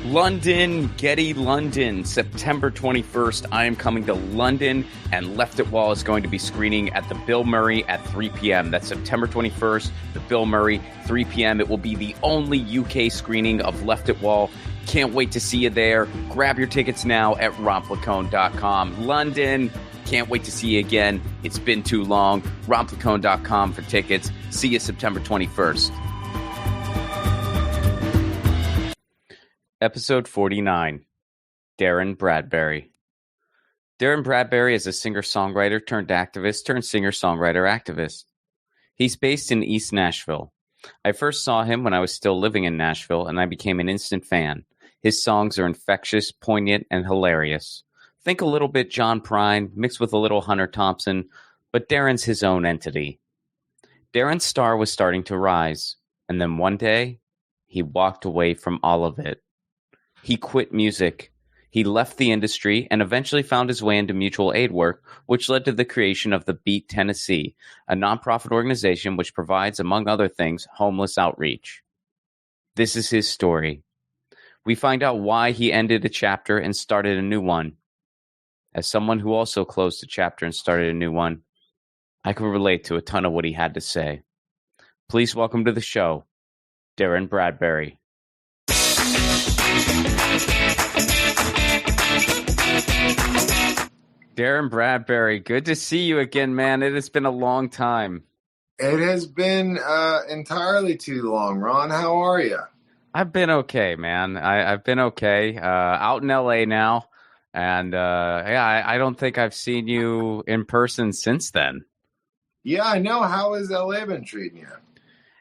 London, Getty, London, September 21st. I am coming to London, and Left It Wall is going to be screening at the Bill Murray at 3 p.m. That's September 21st, the Bill Murray, 3 p.m. It will be the only UK screening of Left It Wall. Can't wait to see you there. Grab your tickets now at romplicone.com. London, can't wait to see you again. It's been too long. romplicone.com for tickets. See you September 21st. Episode 49, Darrin Bradbury. Darrin Bradbury is a singer-songwriter turned activist turned singer-songwriter activist. He's based in East Nashville. I first saw him when I was still living in Nashville, and I became an instant fan. His songs are infectious, poignant, and hilarious. Think a little bit John Prine, mixed with a little Hunter Thompson, but Darrin's his own entity. Darrin's star was starting to rise, and then one day, he walked away from all of it. He quit music. He left the industry and eventually found his way into mutual aid work, which led to the creation of the Beat Tennessee, a nonprofit organization which provides, among other things, homeless outreach. This is his story. We find out why he ended a chapter and started a new one. As someone who also closed a chapter and started a new one, I can relate to a ton of what he had to say. Please welcome to the show, Darrin Bradbury. Darrin Bradbury, good to see you again, man. It has been a long time. It has been entirely too long. Ron, how are you? I've been okay, man. I've been okay. Out in LA now, and I don't think I've seen you in person since then. Yeah, I know. How has LA been treating you?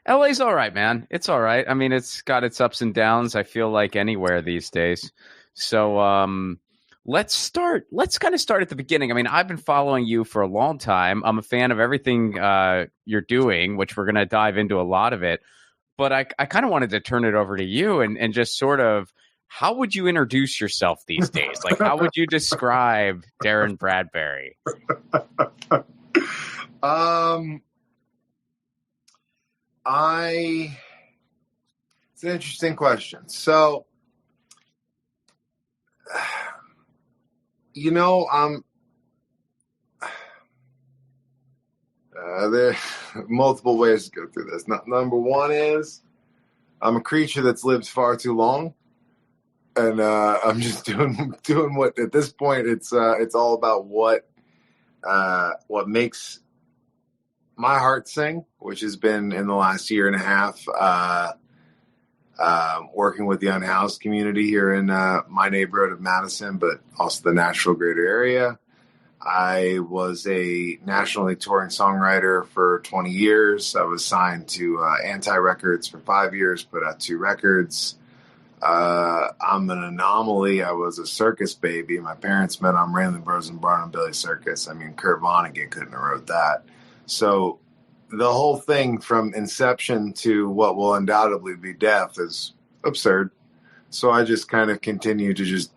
LA's all right, man. It's all right. I mean, it's got its ups and downs. I feel like anywhere these days. So let's kind of start at the beginning. I mean, I've been following you for a long time. I'm a fan of everything you're doing, which we're going to dive into a lot of it. But I kind of wanted to turn it over to you and just sort of, how would you introduce yourself these days? Like, how would you describe Darrin Bradbury? It's an interesting question. So, there are multiple ways to go through this. Number one is I'm a creature that's lived far too long, and I'm just doing what at this point it's all about what makes my heart sing, which has been in the last year and a half, working with the unhoused community here in my neighborhood of Madison, but also the Nashville greater area. I was a nationally touring songwriter for 20 years. I was signed to Anti Records for 5 years, put out 2 records. I'm an anomaly. I was a circus baby. My parents met on Randall Bros and Barnum Billy Circus. I mean, Kurt Vonnegut couldn't have wrote that. So the whole thing from inception to what will undoubtedly be death is absurd. So I just kind of continue to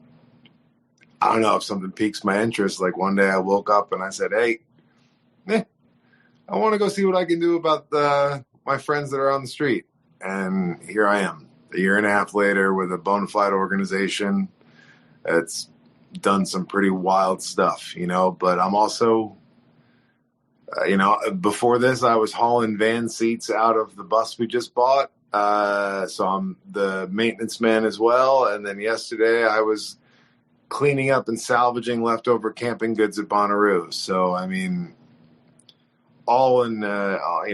I don't know if something piques my interest. Like one day I woke up and I said, hey, I want to go see what I can do about my friends that are on the street. And here I am, a year and a half later with a bona fide organization that's done some pretty wild stuff, but I'm also, before this, I was hauling van seats out of the bus we just bought. So I'm the maintenance man as well. And then yesterday I was cleaning up and salvaging leftover camping goods at Bonnaroo. So, I mean, all in, all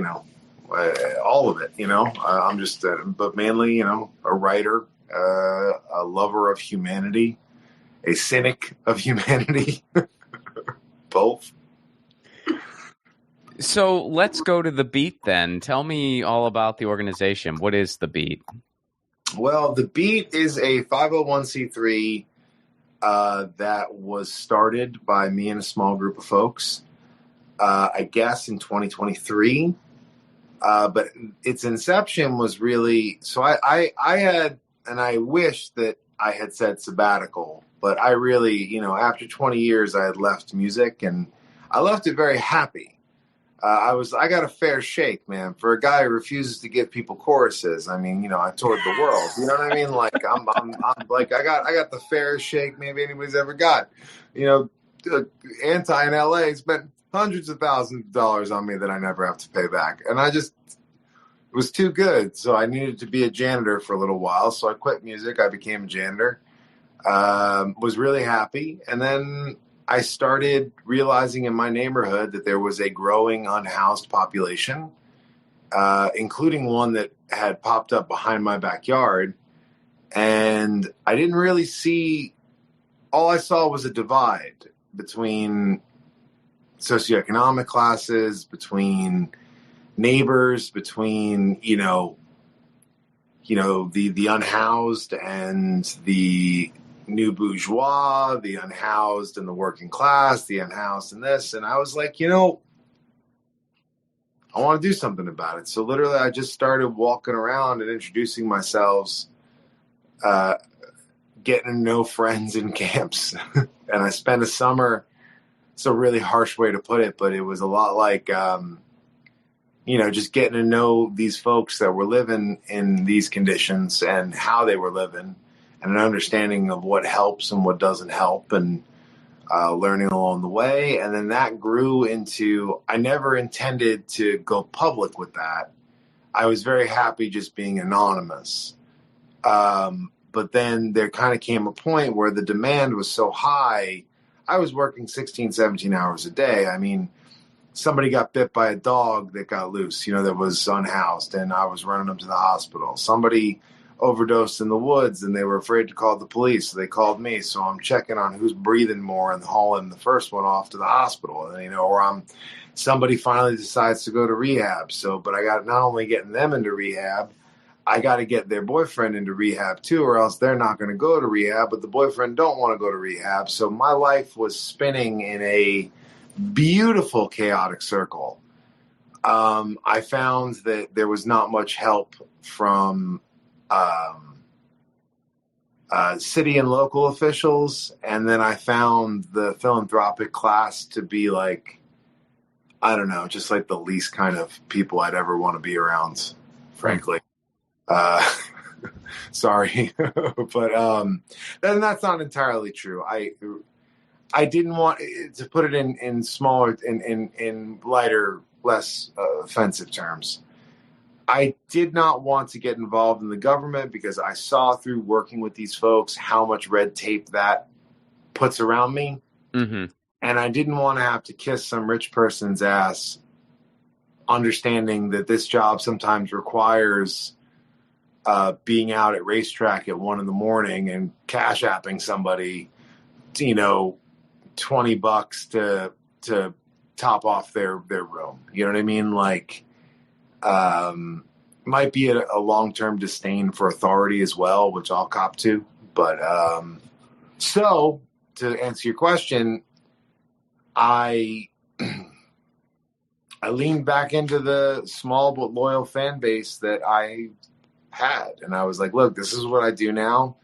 of it, I'm just, but mainly, a writer, a lover of humanity, a cynic of humanity, both. So let's go to the Beat then. Tell me all about the organization. What is the Beat? Well, the Beat is a 501c3 that was started by me and a small group of folks, I guess in 2023. But its inception was really, so I had, and I wish that I had said sabbatical, but I really, after 20 years, I had left music and I left it very happy. I got a fair shake, man, for a guy who refuses to give people choruses. I mean, I toured the world. You know what I mean? Like I'm like I got the fairest shake maybe anybody's ever got. Anti in LA spent hundreds of thousands of dollars on me that I never have to pay back, and it was too good. So I needed to be a janitor for a little while. So I quit music. I became a janitor. Was really happy, and then I started realizing in my neighborhood that there was a growing unhoused population, including one that had popped up behind my backyard. And I didn't really see, all I saw was a divide between socioeconomic classes, between neighbors, between, the unhoused and the new bourgeois, the unhoused and the working class, the unhoused and this. And I was like, I want to do something about it. So literally I just started walking around and introducing myself, getting to know friends in camps. And I spent a summer, it's a really harsh way to put it, but it was a lot like, just getting to know these folks that were living in these conditions and how they were living, and an understanding of what helps and what doesn't help, and learning along the way. And then that grew into, I never intended to go public with that. I was very happy just being anonymous. But then there kind of came a point where the demand was so high. I was working 16, 17 hours a day. I mean, somebody got bit by a dog that got loose, that was unhoused, and I was running them to the hospital. Somebody overdosed in the woods and they were afraid to call the police, so they called me. So I'm checking on who's breathing more and hauling the first one off to the hospital. And, or somebody finally decides to go to rehab. But I got not only getting them into rehab, I got to get their boyfriend into rehab too, or else they're not going to go to rehab, but the boyfriend don't want to go to rehab. So my life was spinning in a beautiful, chaotic circle. I found that there was not much help from city and local officials. And then I found the philanthropic class to be like, I don't know, just like the least kind of people I'd ever want to be around, frankly. Sorry, but then that's not entirely true. I didn't want to put it in smaller, in lighter, less offensive terms. I did not want to get involved in the government because I saw through working with these folks how much red tape that puts around me. Mm-hmm. And I didn't want to have to kiss some rich person's ass, understanding that this job sometimes requires being out at racetrack at 1 a.m. and cash apping somebody, $20 to top off their room. You know what I mean? Like, might be a long-term disdain for authority as well, which I'll cop to. But so to answer your question, I leaned back into the small but loyal fan base that I had. And I was like, look, this is what I do now.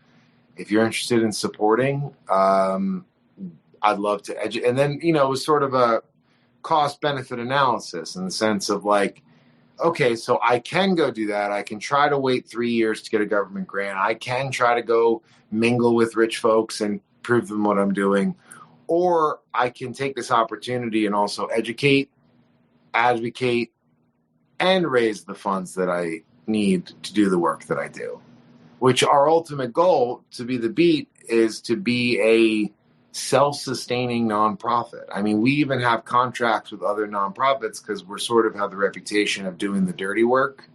If you're interested in supporting, I'd love to educate. And then, it was sort of a cost benefit analysis in the sense of like, okay, so I can go do that. I can try to wait 3 years to get a government grant. I can try to go mingle with rich folks and prove them what I'm doing. Or I can take this opportunity and also educate, advocate, and raise the funds that I need to do the work that I do, which our ultimate goal to be the Beat is to be a self-sustaining nonprofit. I mean, we even have contracts with other nonprofits because we're sort of have the reputation of doing the dirty work.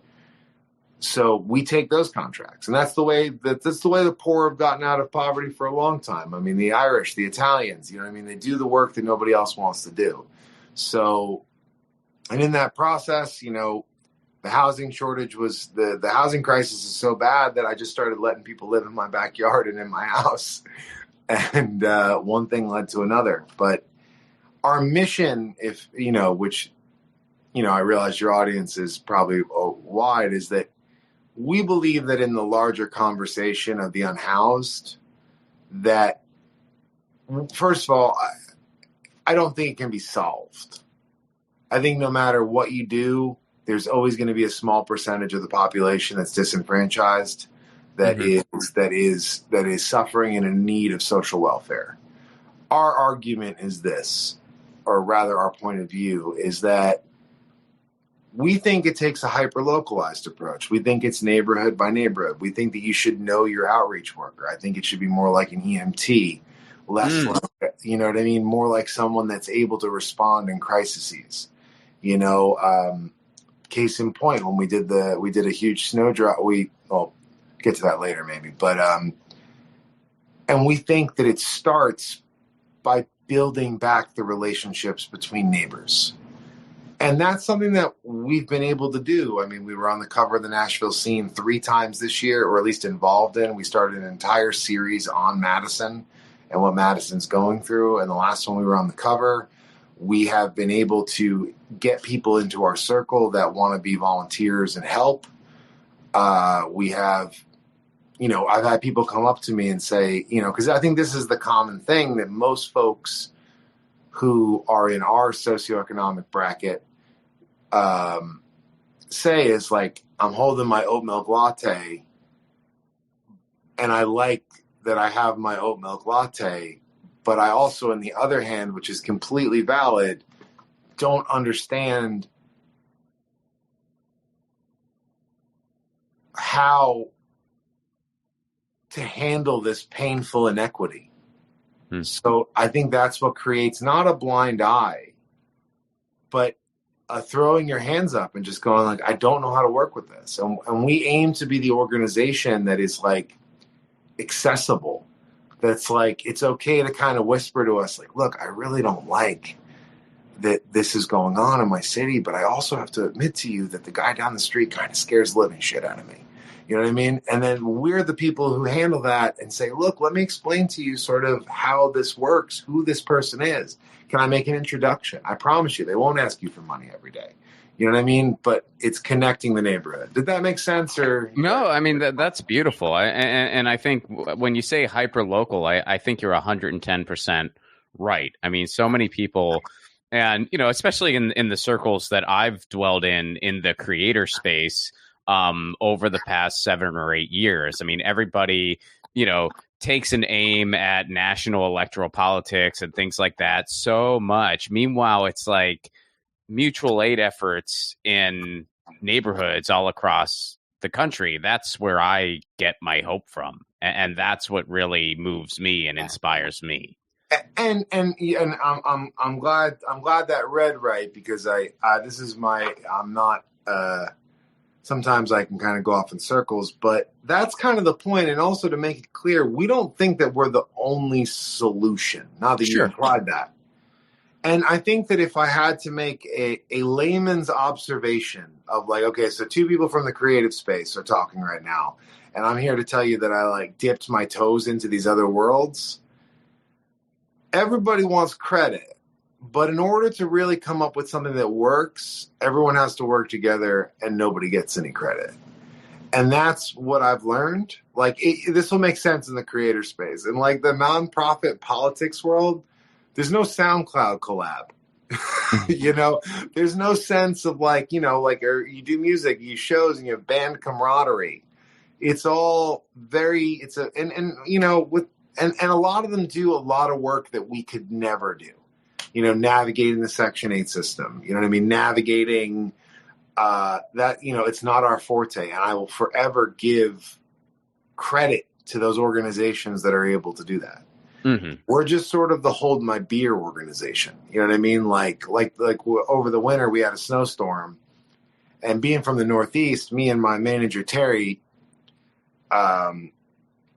So we take those contracts, and that's the way the poor have gotten out of poverty for a long time. I mean, the Irish, the Italians, they do the work that nobody else wants to do. So, and in that process, the housing shortage was the housing crisis is so bad that I just started letting people live in my backyard and in my house. And one thing led to another. But our mission, which I realize your audience is probably wide, is that we believe that in the larger conversation of the unhoused, that, first of all, I don't think it can be solved. I think no matter what you do, there's always going to be a small percentage of the population that's disenfranchised, that is suffering and in need of social welfare. Our argument is this, or rather our point of view, is that we think it takes a hyper-localized approach. We think it's neighborhood by neighborhood. We think that you should know your outreach worker. I think it should be more like an EMT, less like, you know what I mean? More like someone that's able to respond in crises. You know, case in point, when we did a huge snow drop, we'll get to that later maybe, but and we think that it starts by building back the relationships between neighbors. And that's something that we've been able to do. I mean, we were on the cover of the Nashville Scene 3 times this year, or at least involved in. We started an entire series on Madison and what Madison's going through. And the last one we were on the cover, we have been able to get people into our circle that want to be volunteers and help. We have, you know, I've had people come up to me and say, you know, because I think this is the common thing that most folks who are in our socioeconomic bracket say is like, I'm holding my oat milk latte and I like that I have my oat milk latte, but I also, on the other hand, which is completely valid, don't understand how to handle this painful inequity. So I think that's what creates not a blind eye, but throwing your hands up and just going like, I don't know how to work with this. And we aim to be the organization that is like accessible. That's like, it's okay to kind of whisper to us like, look, I really don't like that this is going on in my city, but I also have to admit to you that the guy down the street kind of scares the living shit out of me. You know what I mean? And then we're the people who handle that and say, look, let me explain to you sort of how this works, who this person is. Can I make an introduction? I promise you, they won't ask you for money every day. You know what I mean? But it's connecting the neighborhood. Did that make sense? Or no? I mean, that's beautiful. And I think when you say hyper local, I think you're 110% right. I mean, so many people, and you know, especially in the circles that I've dwelled in the creator space over the past 7 or 8 years. I mean, everybody, you know, takes an aim at national electoral politics and things like that so much. Meanwhile, it's like mutual aid efforts in neighborhoods all across the country. That's where I get my hope from. And that's what really moves me and inspires me. And I'm glad that read right, because I'm not sometimes I can kind of go off in circles, but that's kind of the point. And also to make it clear, we don't think that we're the only solution. Now that you implied that. And I think that if I had to make a layman's observation of like, okay, so 2 people from the creative space are talking right now, and I'm here to tell you that I like dipped my toes into these other worlds. Everybody wants credit. But in order to really come up with something that works, everyone has to work together and nobody gets any credit. And that's what I've learned. Like, this will make sense in the creator space. In like the nonprofit politics world, there's no SoundCloud collab. You know, there's no sense of like, you know, like, or you do music, you shows, and you have band camaraderie. It's all very, and you know, and a lot of them do a lot of work that we could never do. You know, navigating the Section 8 system, you know what I mean? Navigating that, you know, it's not our forte. And I will forever give credit to those organizations that are able to do that. Mm-hmm. We're just sort of the hold my beer organization. You know what I mean? Like over the winter, we had a snowstorm. And being from the Northeast, me and my manager, Terry,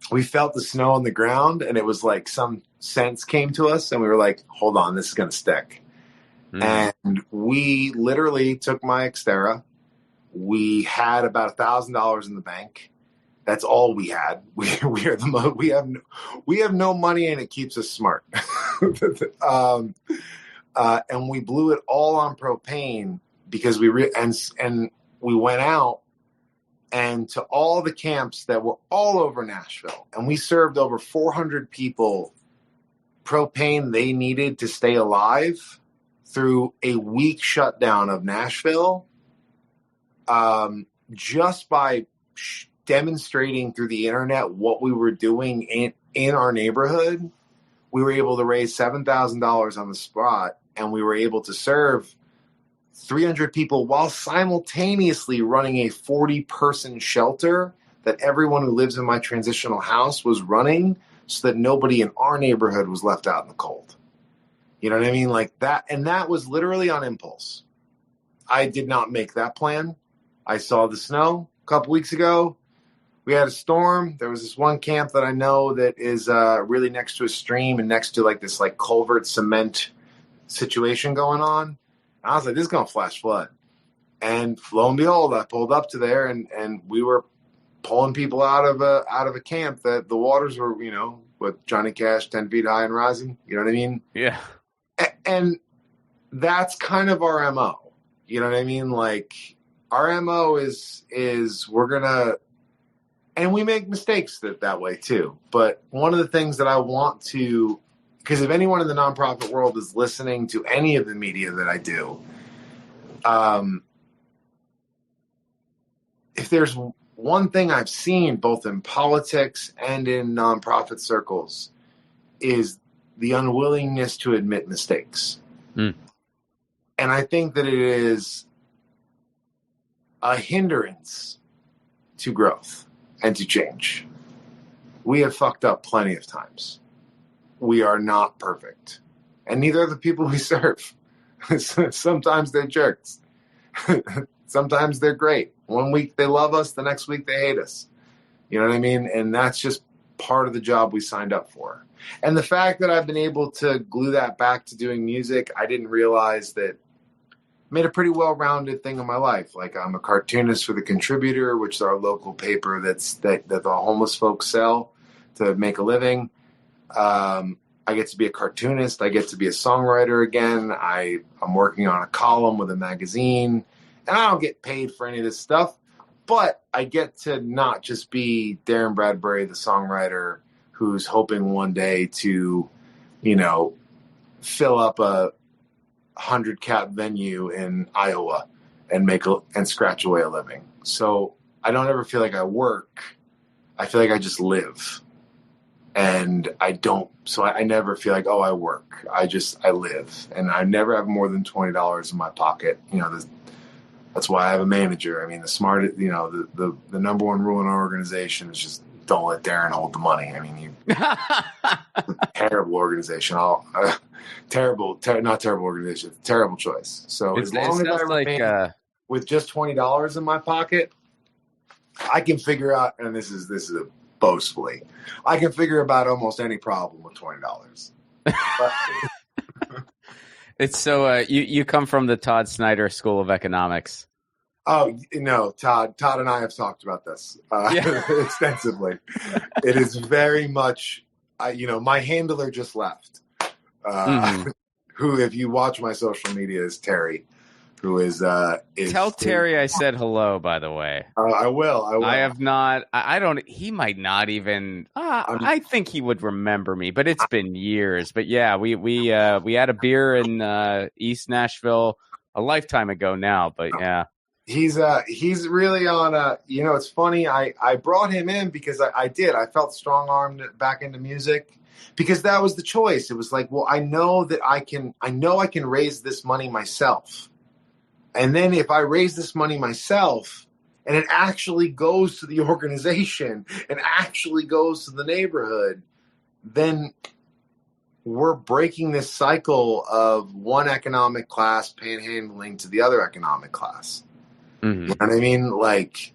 we felt the snow on the ground, and it was like some sense came to us, and we were like, hold on, this is going to stick. Mm. And we literally took my Xterra. We had about $1,000 in the bank. That's all we had. We have no money, and it keeps us smart. And we blew it all on propane because we went out and to all the camps that were all over Nashville, and we served over 400 people propane they needed to stay alive through a week shutdown of Nashville, just by demonstrating through the internet what we were doing in our neighborhood. We were able to raise $7,000 on the spot, and we were able to serve 300 people while simultaneously running a 40-person shelter that everyone who lives in my transitional house was running, so that nobody in our neighborhood was left out in the cold. You know what I mean? Like that. And that was literally on impulse. I did not make that plan. I saw the snow a couple weeks ago. We had a storm. There was this one camp that I know that is really next to a stream and next to like this like culvert cement situation going on. And I was like, this is going to flash flood. And lo and behold, I pulled up to there and we were pulling people out of a camp that the waters were, you know, with Johnny Cash, 10 feet high and rising. You know what I mean? Yeah. And that's kind of our MO. You know what I mean? Like our MO is we're going to, and we make mistakes that way too. But one of the things that I want to, because if anyone in the nonprofit world is listening to any of the media that I do, if there's one thing I've seen both in politics and in nonprofit circles is the unwillingness to admit mistakes. And I think that it is a hindrance to growth and to change. We have fucked up plenty of times. We are not perfect. And neither are the people we serve. Sometimes they're jerks. Sometimes they're great. One week they love us, the next week they hate us. You know what I mean? And that's just part of the job we signed up for. And the fact that I've been able to glue that back to doing music, I didn't realize that made a pretty well-rounded thing in my life. Like I'm a cartoonist for The Contributor, which is our local paper that the homeless folks sell to make a living. I get to be a cartoonist. I get to be a songwriter again. I'm working on a column with a magazine, and I don't get paid for any of this stuff, but I get to not just be Darrin Bradbury, the songwriter, who's hoping one day to, you know, fill up a 100-cap venue in Iowa and scratch away a living. So I don't ever feel like I work. I feel like I just live. And I never feel like, oh, I work. I live. And I never have more than $20 in my pocket. You know, that's why I have a manager. I mean, the number one rule in our organization is just don't let Darrin hold the money. I mean, terrible organization. Not terrible organization. Terrible choice. So as long as I remain with just $20 in my pocket, I can figure out, and this is a boastfully, I can figure about almost any problem with $20. It's so you come from the Todd Snyder School of Economics. Oh, no, Todd and I have talked about this extensively. It is very much, my handler just left, who, if you watch my social media, is Terry, who is Tell Terry I said hello, by the way. I will. I have not. I don't. He might not even. I think he would remember me, but it's been years. But yeah, we had a beer in East Nashville a lifetime ago now. But yeah. He's really on it's funny. I brought him in because I felt strong-armed back into music because that was the choice. It was like, well, I know I can raise this money myself. And then if I raise this money myself and it actually goes to the organization and actually goes to the neighborhood, then we're breaking this cycle of one economic class panhandling to the other economic class. Mm-hmm. You know what I mean? Like,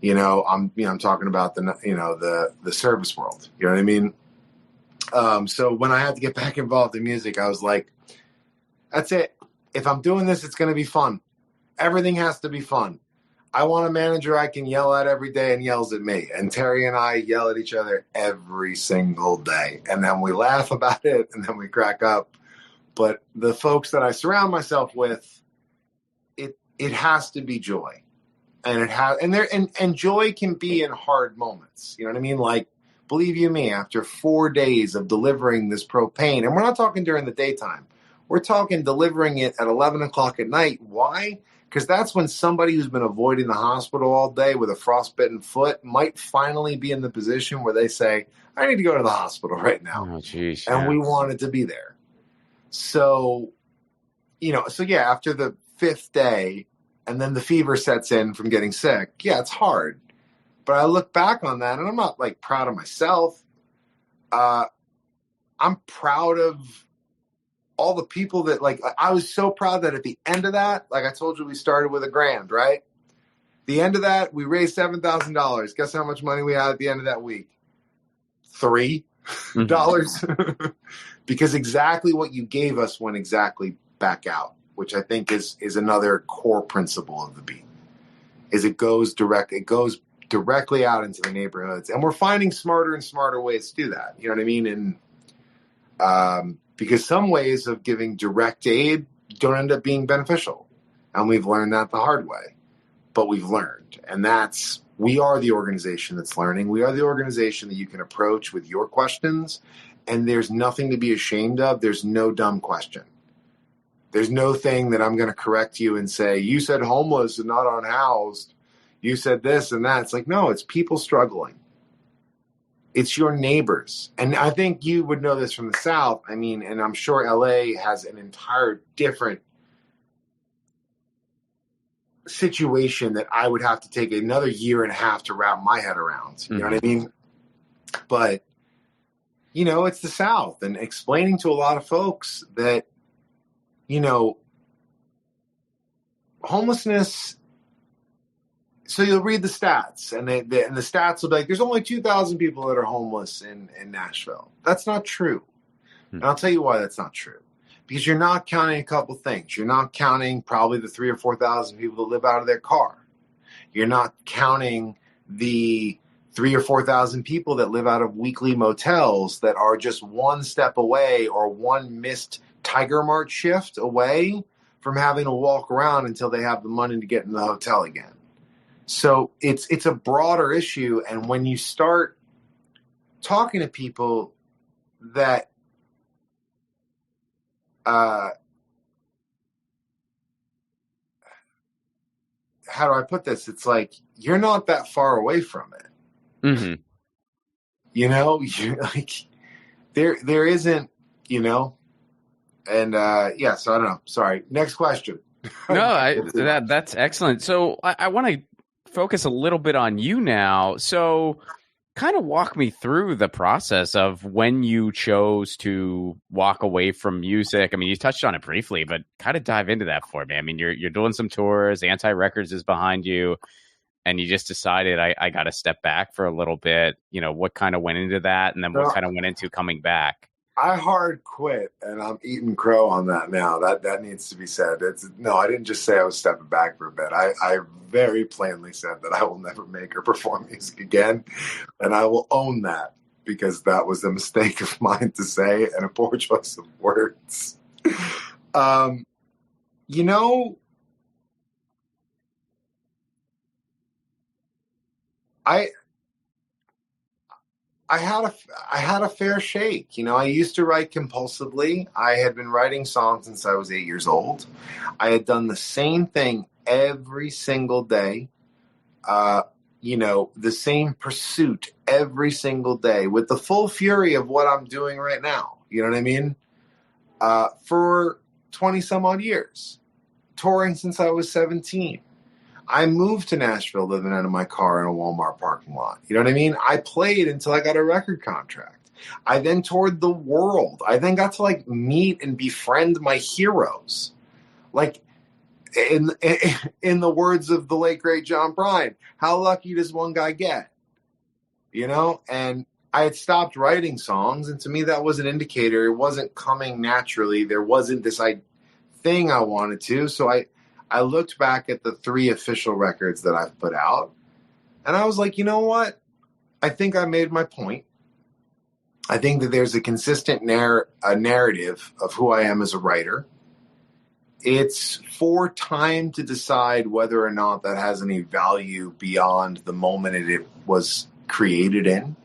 I'm talking about the service world. You know what I mean? So when I had to get back involved in music, I was like, that's it. If I'm doing this, it's going to be fun. Everything has to be fun. I want a manager I can yell at every day and yells at me. And Terry and I yell at each other every single day. And then we laugh about it and then we crack up. But the folks that I surround myself with, it has to be joy. And joy can be in hard moments. You know what I mean? Like, believe you me, after 4 days of delivering this propane, and we're not talking during the daytime. We're talking delivering it at 11 o'clock at night. Why? Because that's when somebody who's been avoiding the hospital all day with a frostbitten foot might finally be in the position where they say, I need to go to the hospital right now. Oh, geez, and yeah. we wanted to be there. So, after the 5th day, and then the fever sets in from getting sick, yeah, it's hard. But I look back on that, and I'm not, like, proud of myself. I'm proud of all the people that, like, I was so proud that at the end of that, like I told you, we started with $1,000, right? The end of that, we raised $7,000. Guess how much money we had at the end of that week? $3. Because exactly what you gave us went exactly back out, which I think is another core principle of the beat. It goes directly out into the neighborhoods, and we're finding smarter and smarter ways to do that. You know what I mean? And because some ways of giving direct aid don't end up being beneficial, and we've learned that the hard way. But we've learned, and we are the organization that's learning. We are the organization that you can approach with your questions, and there's nothing to be ashamed of. There's no dumb question. There's no thing that I'm going to correct you and say, you said homeless and not unhoused. You said this and that. It's like, no, it's people struggling. It's your neighbors. And I think you would know this from the South. I mean, and I'm sure LA has an entire different situation that I would have to take another year and a half to wrap my head around. You know what I mean? But, it's the South, and explaining to a lot of folks that, homelessness. So you'll read the stats, and the stats will be like, there's only 2,000 people that are homeless in Nashville. That's not true. And I'll tell you why that's not true. Because you're not counting a couple things. You're not counting probably the 3,000 or 4,000 people that live out of their car. You're not counting the 3,000 or 4,000 people that live out of weekly motels that are just one step away or one missed Tiger Mart shift away from having to walk around until they have the money to get in the hotel again. So it's a broader issue. And when you start talking to people that how do I put this? It's like, you're not that far away from it. You're like, there isn't, and so I don't know. Sorry. Next question. No, that's excellent. So I want to focus a little bit on you now. So kind of walk me through the process of when you chose to walk away from music. I mean, you touched on it briefly, but kind of dive into that for me. I mean, you're doing some tours, Anti Records is behind you, and you just decided I got to step back for a little bit. What kind of went into that, and then what kind of went into coming back? I hard quit, and I'm eating crow on that now. That needs to be said. I didn't just say I was stepping back for a bit. I very plainly said that I will never make or perform music again, and I will own that, because that was a mistake of mine to say and a poor choice of words. I had a fair shake. I used to write compulsively. I had been writing songs since I was 8 years old. I had done the same thing every single day. The same pursuit every single day with the full fury of what I'm doing right now. You know what I mean? For 20 some odd years, touring since I was 17. I moved to Nashville living out of my car in a Walmart parking lot. You know what I mean? I played until I got a record contract. I then toured the world. I then got to meet and befriend my heroes. Like in the words of the late great John Bryan, how lucky does one guy get? And I had stopped writing songs, and to me that was an indicator. It wasn't coming naturally. There wasn't this thing I wanted to. So I looked back at the 3 official records that I've put out, and I was like, you know what? I think I made my point. I think that there's a consistent narrative of who I am as a writer. It's for time to decide whether or not that has any value beyond the moment it was created in.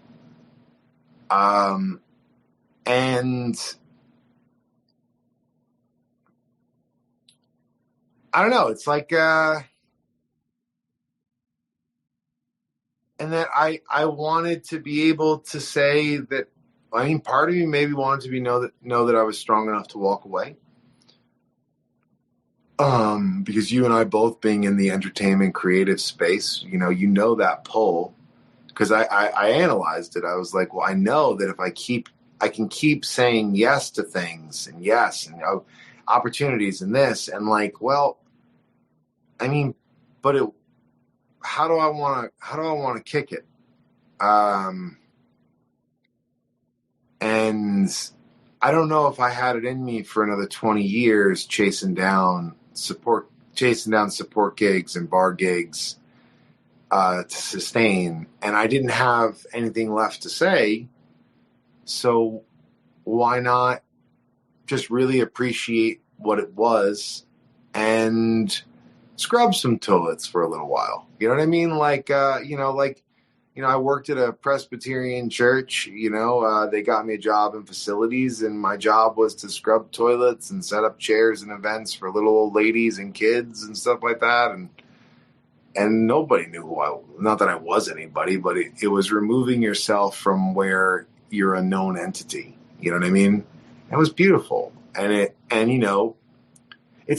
And I don't know. It's like, and that I wanted to be able to say that. I mean, part of me maybe wanted to know that I was strong enough to walk away. Because you and I both being in the entertainment creative space, that pull. Because I analyzed it. I was like, well, I know that if I can keep saying yes to things and yes and opportunities and this and like, well, I mean, but how do I want to kick it? And I don't know if I had it in me for another 20 years chasing down support gigs and bar gigs to sustain, and I didn't have anything left to say. So why not just really appreciate what it was and scrub some toilets for a little while? You know what I mean? I worked at a Presbyterian church. They got me a job in facilities, and my job was to scrub toilets and set up chairs and events for little old ladies and kids and stuff like that. And nobody knew not that I was anybody, but it was removing yourself from where you're a known entity. You know what I mean? It was beautiful. It's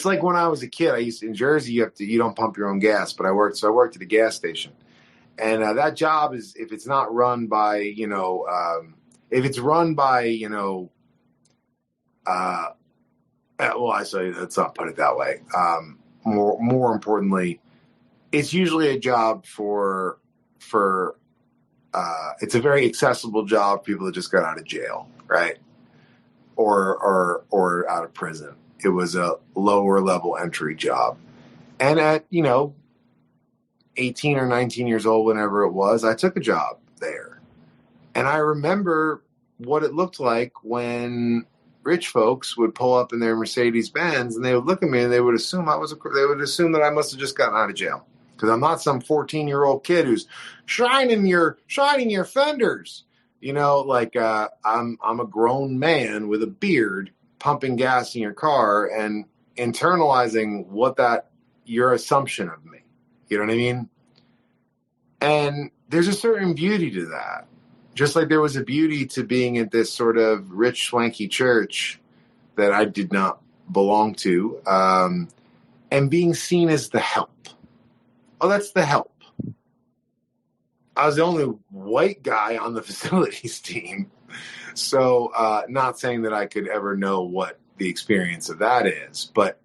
like when I was a kid, in Jersey, you don't pump your own gas, but I worked at a gas station. And that job is, if it's not run by, if it's run by, I say, let's not put it that way. More importantly, it's usually a job for it's a very accessible job. People that just got out of jail, right? Or out of prison. It was a lower level entry job. And at, 18 or 19 years old, whenever it was, I took a job there. And I remember what it looked like when rich folks would pull up in their Mercedes Benz and they would look at me and they would assume that I must have just gotten out of jail. Because I'm not some 14-year-old kid who's shining your fenders. I'm a grown man with a beard pumping gas in your car and internalizing your assumption of me. You know what I mean? And there's a certain beauty to that. Just like there was a beauty to being at this sort of rich, swanky church that I did not belong to, and being seen as the help. Oh, that's the help. I was the only white guy on the facilities team. So not saying that I could ever know what the experience of that is, but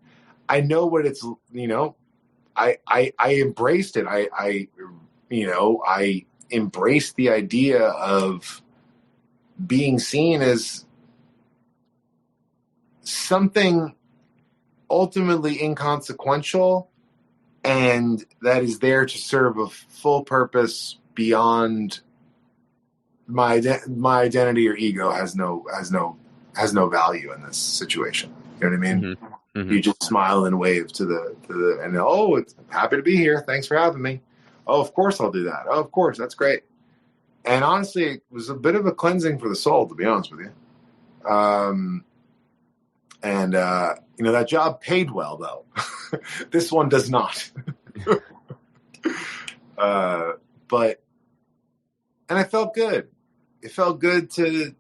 I know what it's, I embraced it. I embraced the idea of being seen as something ultimately inconsequential and that is there to serve a full purpose beyond my identity or ego has no value in this situation. You know what I mean? Mm-hmm. Mm-hmm. You just smile and wave to the and it's happy to be here. Thanks for having me. Oh, of course I'll do that. Oh, of course, that's great. And honestly, it was a bit of a cleansing for the soul, to be honest with you. That job paid well, though. This one does not. And I felt good. It felt good to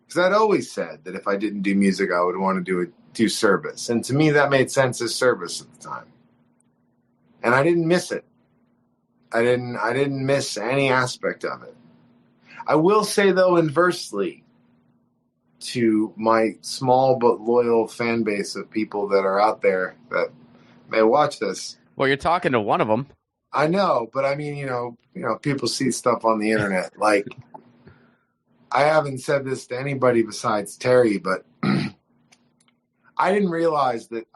because I'd always said that if I didn't do music, I would want to do service. And to me, that made sense as service at the time. And I didn't miss it. I didn't miss any aspect of it. I will say, though, inversely, to my small but loyal fan base of people that are out there that may watch this. Well, you're talking to one of them. I know, but I mean, people see stuff on the internet. Like, I haven't said this to anybody besides Terry, but I didn't realize that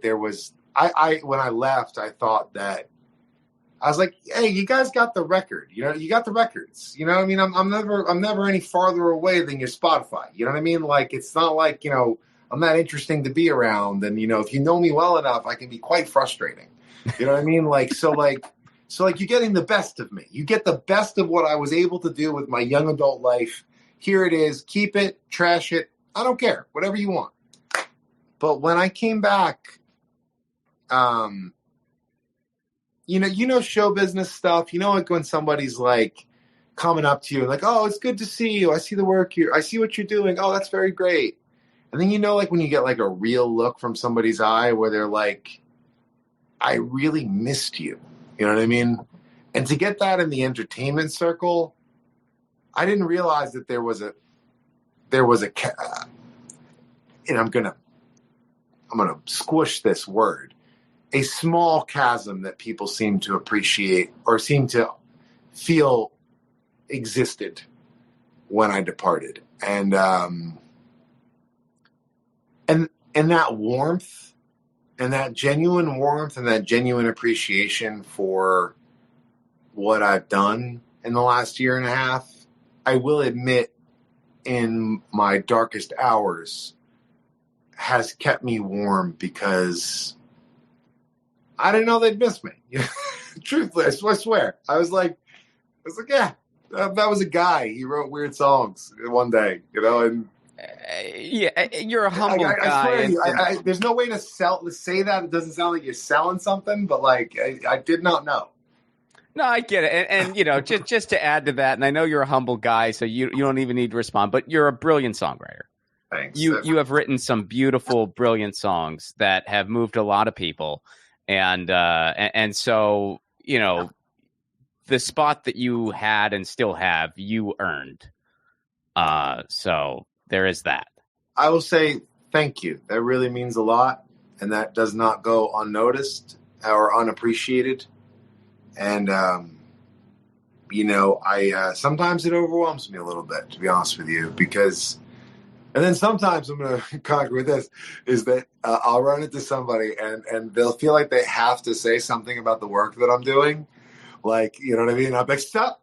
there was. When I left, I thought that I was like, "Hey, you guys got the record. You got the records. You know what I mean? I'm never any farther away than your Spotify. You know what I mean? Like, it's not like, I'm not interesting to be around. And, if you know me well enough, I can be quite frustrating. You know what I mean? So you're getting the best of me. You get the best of what I was able to do with my young adult life. Here it is. Keep it, trash it. I don't care. Whatever you want. But when I came back, show business stuff, like when somebody's like coming up to you and like, oh, it's good to see you. I see the work here. I see what you're doing. Oh, that's very great. And then, like when you get like a real look from somebody's eye where they're like, I really missed you. You know what I mean? And to get that in the entertainment circle, I didn't realize that there was a, and I'm gonna squish this word, a small chasm that people seem to appreciate or seem to feel existed when I departed. And that warmth and that genuine warmth and that genuine appreciation for what I've done in the last year and a half, I will admit, in my darkest hours, has kept me warm because I didn't know they'd miss me. Truthfully, I swear. I was like, yeah, that was a guy. He wrote weird songs one day, and yeah, you're a humble guy. I swear to you, there's no way to say that. It doesn't sound like you're selling something, but like I did not know. No, I get it. And just to add to that, and I know you're a humble guy, so you don't even need to respond, but you're a brilliant songwriter. Thanks. You have written some beautiful, brilliant songs that have moved a lot of people. And so, the spot that you had and still have, you earned. So there is that. I will say thank you. That really means a lot. And that does not go unnoticed or unappreciated. And, I sometimes it overwhelms me a little bit, to be honest with you, because, and then sometimes I'm going to conquer with this, is that I'll run into somebody and they'll feel like they have to say something about the work that I'm doing. Like, you know what I mean? I'm like, stop.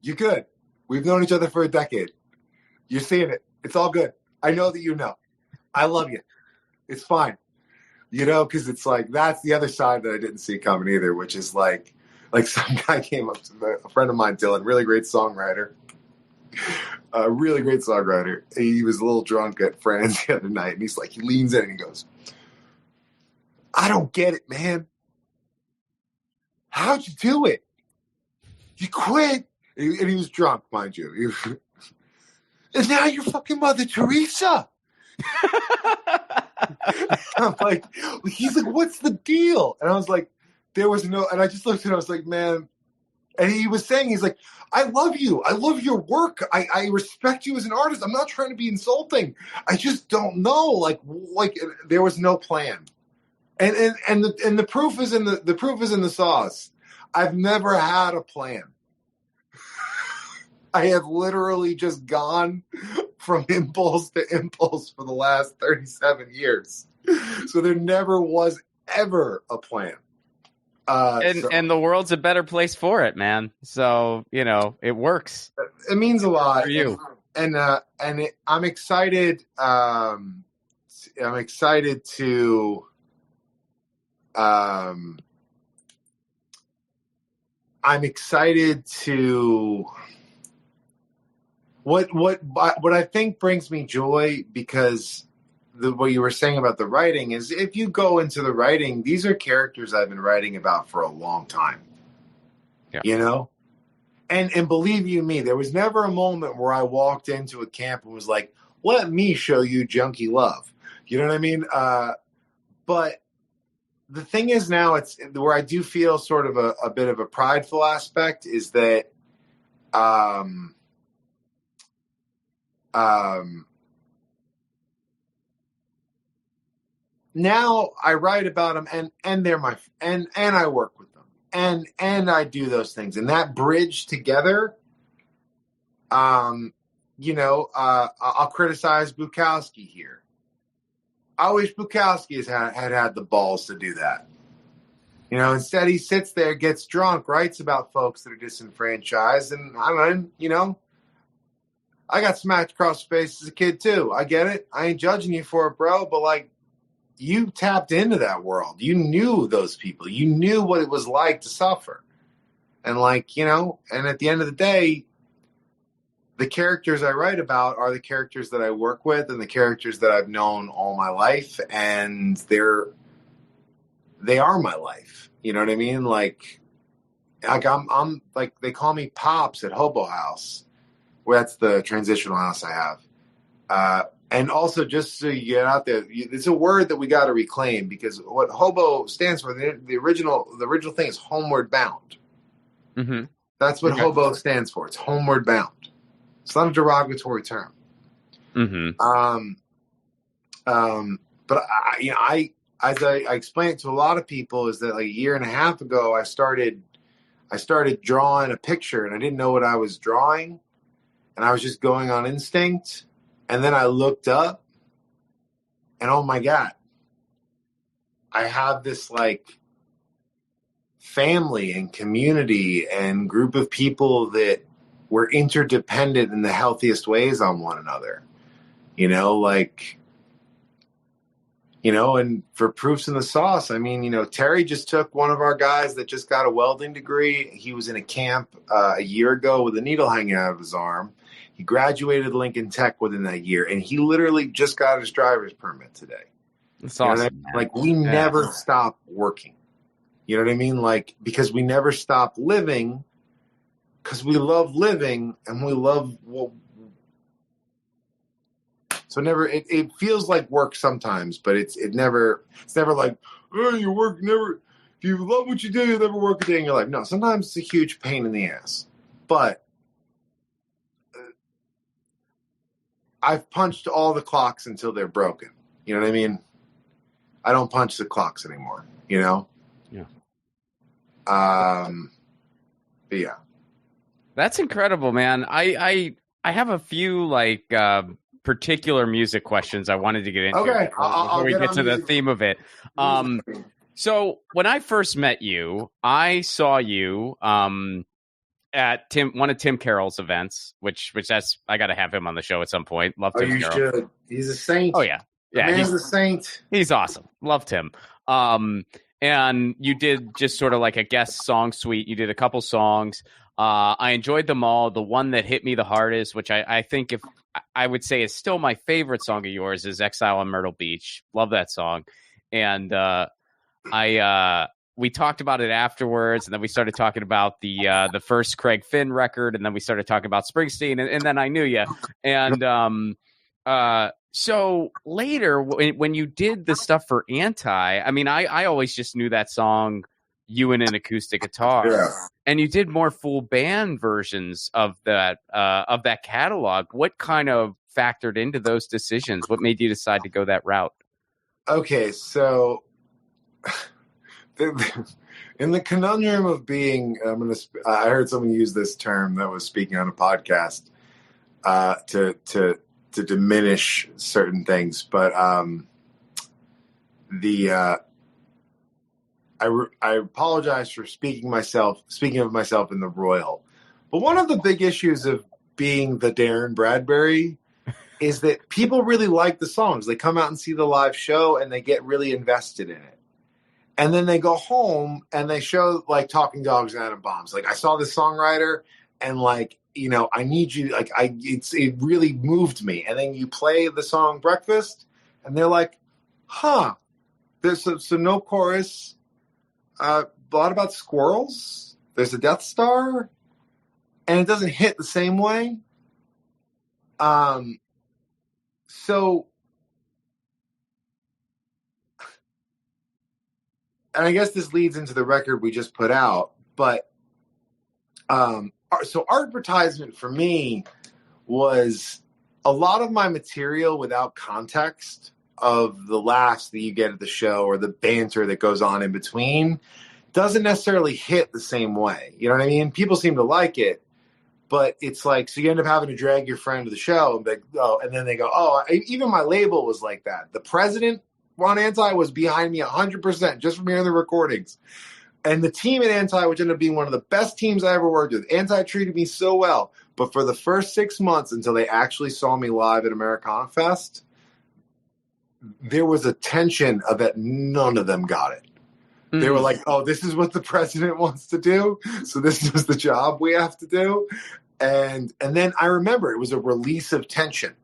You're good. We've known each other for a decade. You're seeing it. It's all good. I know that you know. I love you. It's fine. Because it's like, that's the other side that I didn't see coming either, which is like some guy came up to a friend of mine, Dylan, really great songwriter. He was a little drunk at Fran's the other night, and he leans in and he goes, I don't get it, man. How'd you do it? You quit. And he was drunk, mind you. And now you're fucking Mother Teresa. I'm like, he's like, what's the deal? And I was like, there was no, and I just looked at him, I was like, man. And he was saying, he's like, I love you. I love your work. I respect you as an artist. I'm not trying to be insulting. I just don't know. Like there was no plan. And the proof is in the sauce. I've never had a plan. I have literally just gone from impulse to impulse for the last 37 years. So there never was ever a plan. And the world's a better place for it, man. So, it works. It means a lot for you. I'm excited. I'm excited to. What I think brings me joy, because what you were saying about the writing is, if you go into the writing, these are characters I've been writing about for a long time. Yeah. And believe you me, there was never a moment where I walked into a camp and was like, let me show you junkie love. You know what I mean? But the thing is, now it's where I do feel sort of a bit of a prideful aspect is that, now I write about them and they're and I work with them and I do those things, and that bridge together, I'll criticize Bukowski here. I wish Bukowski had the balls to do that. Instead he sits there, gets drunk, writes about folks that are disenfranchised, and I got smacked across the face as a kid too. I get it. I ain't judging you for it, bro, but you tapped into that world. You knew those people. You knew what it was like to suffer. And and at the end of the day, the characters I write about are the characters that I work with and the characters that I've known all my life, and they are my life. You know what I mean? Like I'm like, they call me Pops at Hobo House. Well, that's the transitional house I have. And also, just so you get out there, it's a word that we got to reclaim, because what hobo stands for, the original thing is homeward bound. Mm-hmm. That's what hobo stands for. It's homeward bound. It's not a derogatory term. Mm-hmm. But I as I explained it to a lot of people, is that like a year and a half ago, I started drawing a picture, and I didn't know what I was drawing, and I was just going on instinct. And then I looked up, and oh my God, I have this like family and community and group of people that we're interdependent in the healthiest ways on one another. You know, like, you know, and for proofs in the sauce, I mean, you know, Terry just took one of our guys that just got a welding degree. He was in a camp a year ago with a needle hanging out of his arm. He graduated Lincoln Tech within that year, and he literally just got his driver's permit today. That's awesome. You know, like, we never stop working. You know what I mean? Like, because we never stop living, because we love living, and we love, well, so never, it feels like work sometimes, but it's never like, oh, you work, never, if you love what you do, you'll never work a day in your life. No, sometimes it's a huge pain in the ass, but I've punched all the clocks until they're broken. You know what I mean? I don't punch the clocks anymore, you know? Yeah. But yeah. That's incredible, man. I have a few like particular music questions I wanted to get into before we get to the theme of it. So when I first met you, I saw you at one of Tim Carroll's events, which that's, I got to have him on the show at some point. Love Tim Carroll. Should. He's a saint. Oh yeah, yeah. He's a saint. He's awesome. Loved him. And you did just sort of like a guest song suite. You did a couple songs. I enjoyed them all. The one that hit me the hardest, which I think if I would say is still my favorite song of yours, is Exile on Myrtle Beach. Love that song. And we talked about it afterwards, and then we started talking about the first Craig Finn record, and then we started talking about Springsteen, and then I knew you. And so later, when you did the stuff for Anti, I mean, I always just knew that song, you and an acoustic guitar, and you did more full band versions of that catalog. What kind of factored into those decisions? What made you decide to go that route? Okay, so in the conundrum of being, I heard someone use this term that was speaking on a podcast to diminish certain things, but I apologize for speaking of myself in the royal. But one of the big issues of being the Darrin Bradbury is that people really like the songs. They come out and see the live show, and they get really invested in it. And then they go home and they show like Talking Dogs and Atom Bombs. Like, I saw this songwriter, and like, you know, I need you. Like, it really moved me. And then you play the song Breakfast, and they're like, huh, there's so no chorus. A lot about squirrels. There's a Death Star, and it doesn't hit the same way. So. And I guess this leads into the record we just put out, but so Artvertisement for me was a lot of my material without context of the laughs that you get at the show or the banter that goes on in between doesn't necessarily hit the same way. You know what I mean? People seem to like it, but it's like, so you end up having to drag your friend to the show and be like, oh, and then they go, oh, even my label was like that. The president, Ron Anti, was behind me 100% just from hearing the recordings. And the team at Anti, which ended up being one of the best teams I ever worked with, Anti treated me so well. But for the first 6 months until they actually saw me live at Americana Fest, there was a tension of that none of them got it. Mm-hmm. They were like, oh, this is what the president wants to do, so this is the job we have to do. And then I remember it was a release of tension.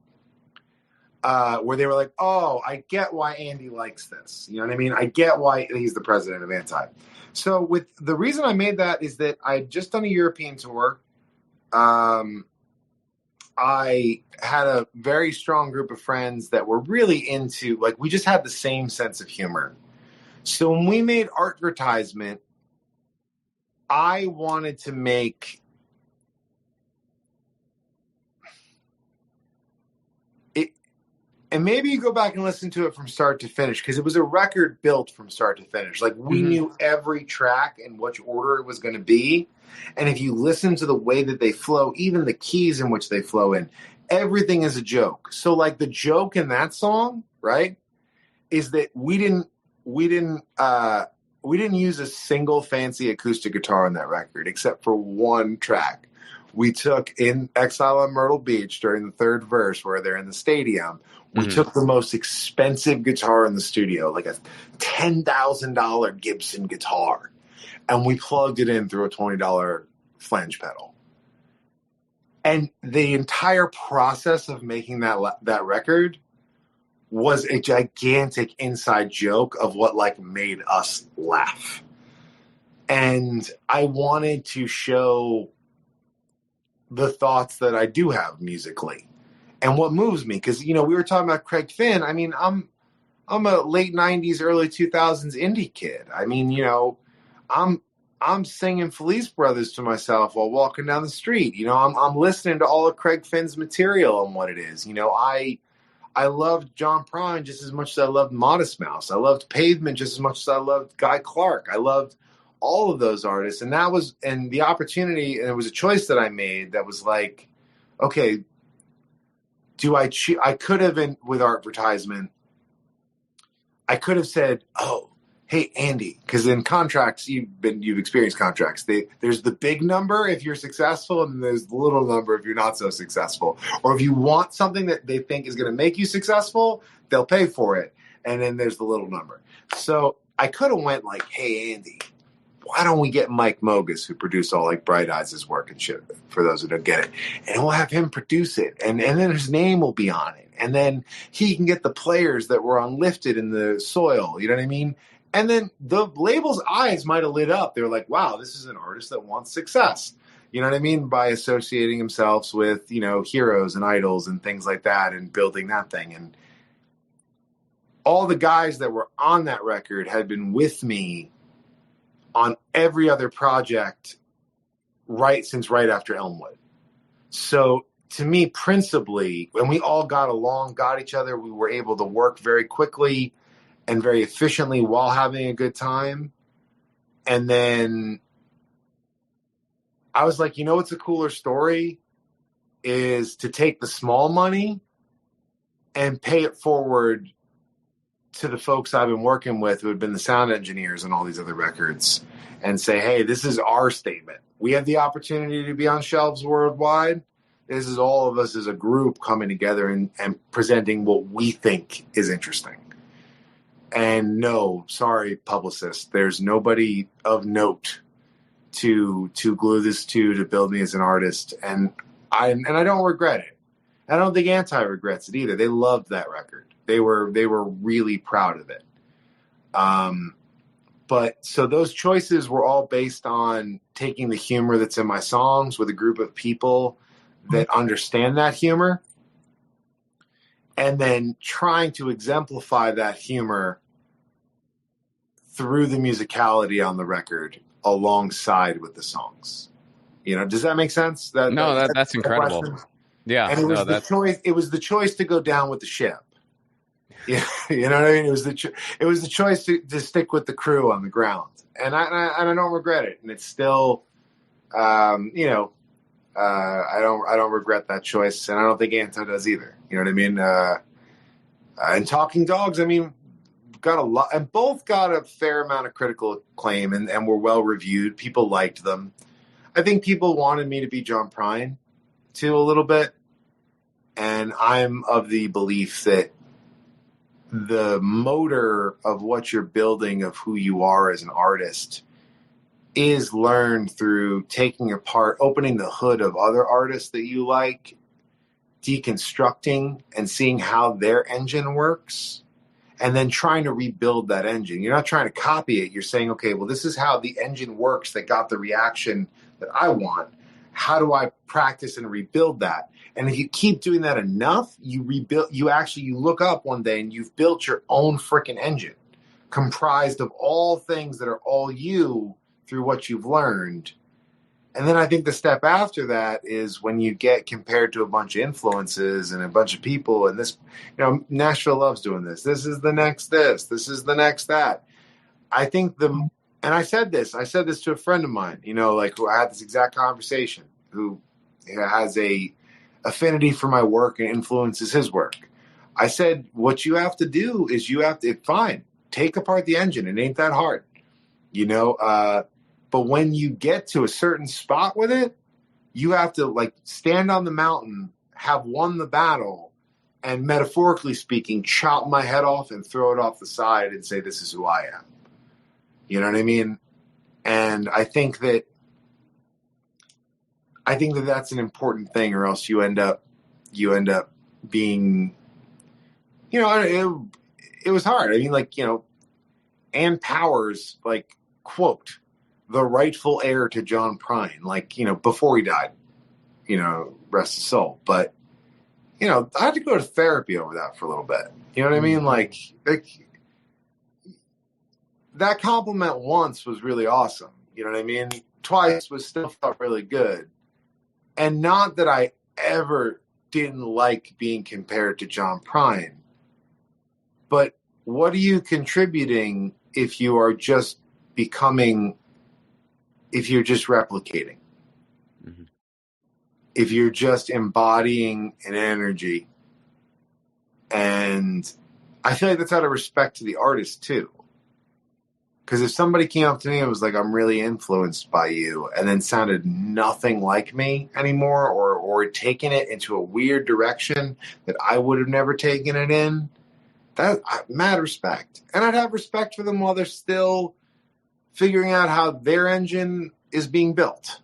Where they were like, oh, I get why Andy likes this. You know what I mean? I get why he's the president of Anti. So with the reason I made that is that I had just done a European tour. I had a very strong group of friends that were really into, like, we just had the same sense of humor. So when we made Advertisement, I wanted to make and maybe you go back and listen to it from start to finish, because it was a record built from start to finish. Like, we knew every track and which order it was going to be. And if you listen to the way that they flow, even the keys in which they flow in, everything is a joke. So, like, the joke in that song, right, is that we didn't use a single fancy acoustic guitar on that record, except for one track. We took in Exile on Myrtle Beach during the third verse where they're in the stadium. We took the most expensive guitar in the studio, like a $10,000 Gibson guitar, and we plugged it in through a $20 flange pedal. And the entire process of making that record was a gigantic inside joke of what, like, made us laugh. And I wanted to show the thoughts that I do have musically and what moves me. Because, you know, we were talking about Craig Finn. I mean, I'm a late 90s, early 2000s indie kid. I mean, you know, I'm singing Felice Brothers to myself while walking down the street. You know, I'm listening to all of Craig Finn's material and what it is. You know, I loved John Prine just as much as I loved Modest Mouse. I loved Pavement just as much as I loved Guy Clark. I loved all of those artists. And the opportunity, and it was a choice that I made that was like, okay, I could have, with Advertisement, I could have said, oh, hey, Andy, because in contracts, you've experienced contracts. There's the big number if you're successful, and there's the little number if you're not so successful. Or if you want something that they think is going to make you successful, they'll pay for it. And then there's the little number. So I could have went like, hey, Andy, why don't we get Mike Mogus, who produced all, like, Bright Eyes' work and shit, for those who don't get it, and we'll have him produce it, and then his name will be on it, and then he can get the players that were on Lifted in the Soil, you know what I mean? And then the label's eyes might have lit up. They're like, wow, this is an artist that wants success, you know what I mean, by associating himself with, you know, heroes and idols and things like that, and building that thing. And all the guys that were on that record had been with me on every other project since right after Elmwood. So to me, principally, when we all got along, got each other, we were able to work very quickly and very efficiently while having a good time. And then I was like, you know what's a cooler story is to take the small money and pay it forward to the folks I've been working with who had been the sound engineers on all these other records, and say, hey, this is our statement. We have the opportunity to be on shelves worldwide. This is all of us as a group coming together and presenting what we think is interesting. And no, sorry, publicist, there's nobody of note to glue this to build me as an artist. And I don't regret it. I don't think Anti regrets it either. They loved that record. They were really proud of it. But so those choices were all based on taking the humor that's in my songs with a group of people that understand that humor, and then trying to exemplify that humor through the musicality on the record alongside with the songs. You know, does that make sense? That's incredible. Yeah. And it was the choice to go down with the ship. Yeah, you know what I mean? It was the choice to stick with the crew on the ground, and I don't regret it. And it's still, you know, I don't regret that choice, and I don't think Anto does either. You know what I mean? And Talking Dogs, I mean, got a lot, and both got a fair amount of critical acclaim, and were well reviewed. People liked them. I think people wanted me to be John Prine too, a little bit, and I'm of the belief that the motor of what you're building, of who you are as an artist, is learned through taking apart, opening the hood of other artists that you like, deconstructing and seeing how their engine works, and then trying to rebuild that engine. You're not trying to copy it. You're saying, okay, well, this is how the engine works that got the reaction that I want. How do I practice and rebuild that? And if you keep doing that enough, you look up one day and you've built your own freaking engine comprised of all things that are all you through what you've learned. And then I think the step after that is when you get compared to a bunch of influences and a bunch of people. And this, Nashville loves doing this. This is the next this. This is the next that. I think and I said this to a friend of mine, who I had this exact conversation, who has a affinity for my work and influences his work. I said, what you have to do is fine, take apart the engine. It ain't that hard, but when you get to a certain spot with it, you have to stand on the mountain, have won the battle, and metaphorically speaking, chop my head off and throw it off the side and say, this is who I am. You know what I mean? And I think that that's an important thing, or else you end up being, it was hard. I mean, Ann Powers, quote, the rightful heir to John Prine, before he died, rest his soul. But, I had to go to therapy over that for a little bit. You know what I mean? That compliment once was really awesome. You know what I mean? Twice was still felt really good. And not that I ever didn't like being compared to John Prine, but what are you contributing if you are just if you're just replicating, mm-hmm. if you're just embodying an energy? And I feel like that's out of respect to the artist too. Because if somebody came up to me and was like, I'm really influenced by you, and then sounded nothing like me anymore, or taken it into a weird direction that I would have never taken it in, that mad respect. And I'd have respect for them while they're still figuring out how their engine is being built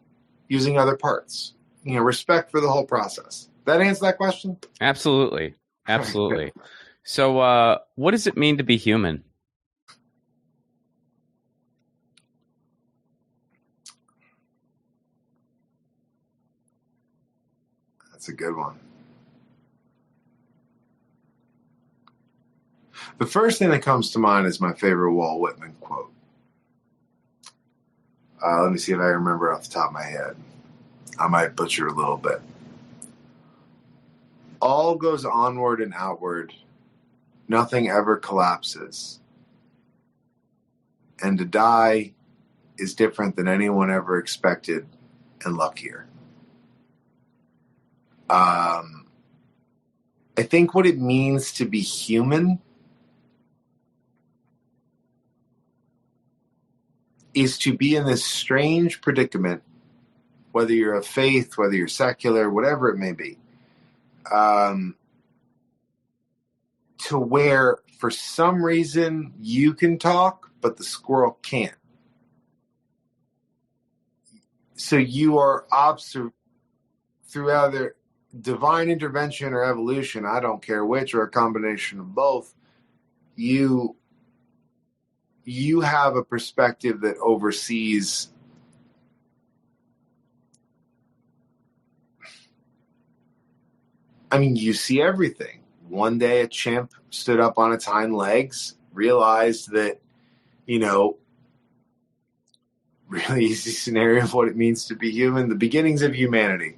using other parts. Respect for the whole process. That answer that question? Absolutely. Absolutely. So what does it mean to be human? That's a good one. The first thing that comes to mind is my favorite Walt Whitman quote. Let me see if I remember off the top of my head. I might butcher a little bit. All goes onward and outward. Nothing ever collapses. And to die is different than anyone ever expected, and luckier. I think what it means to be human is to be in this strange predicament, whether you're of faith, whether you're secular, whatever it may be, to where for some reason you can talk, but the squirrel can't. So you are through either divine intervention or evolution, I don't care which, or a combination of both, you have a perspective that oversees you see everything. One day a chimp stood up on its hind legs, realized that, really easy scenario of what it means to be human, the beginnings of humanity.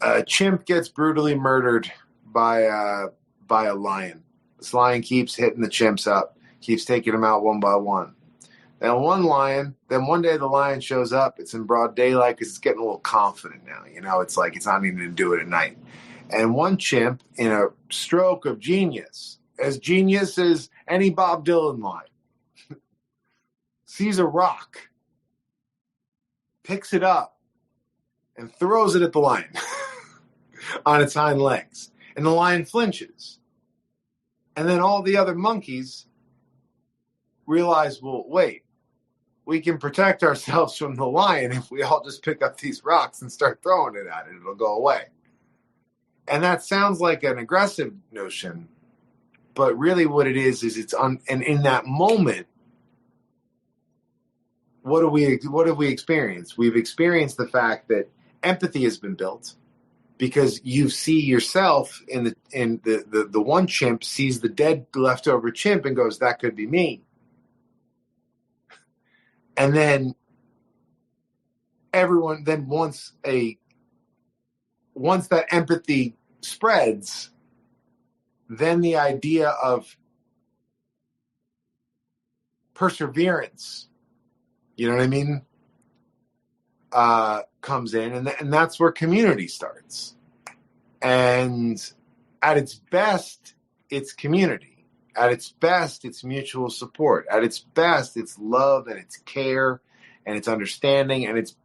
A chimp gets brutally murdered by a lion. This lion keeps hitting the chimps up, keeps taking them out one by one. Then one day the lion shows up. It's in broad daylight because it's getting a little confident now. It's like it's not needing to do it at night. And one chimp, in a stroke of genius, as genius as any Bob Dylan line, sees a rock, picks it up, and throws it at the lion on its hind legs. And the lion flinches. And then all the other monkeys realize, well, wait, we can protect ourselves from the lion if we all just pick up these rocks and start throwing it at it. It'll go away. And that sounds like an aggressive notion, but really what it is and in that moment, what have we experienced? We've experienced the fact that empathy has been built because you see yourself in the one chimp sees the dead leftover chimp and goes, that could be me. And then everyone then once that empathy spreads, then the idea of perseverance, you know what I mean, comes in, and that's where community starts. And at its best, it's community. At its best, it's mutual support. At its best, it's love and it's care and it's understanding and it's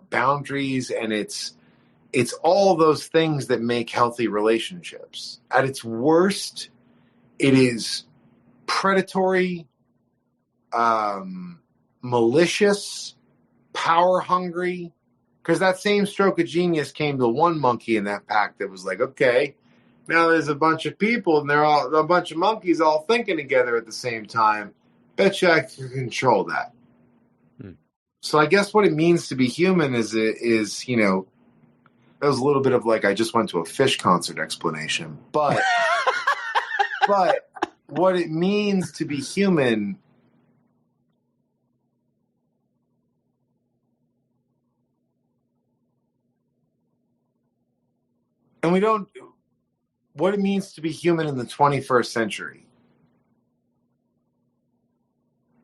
boundaries and it's all those things that make healthy relationships. At its worst, it is predatory, malicious, power hungry. Because that same stroke of genius came to one monkey in that pack that was like, okay, now there's a bunch of people and they're all a bunch of monkeys all thinking together at the same time. Bet you I can control that. So I guess what it means to be human is you know, that was a little bit of like I just went to a Fish concert explanation, but but what it means to be human and what it means to be human in the 21st century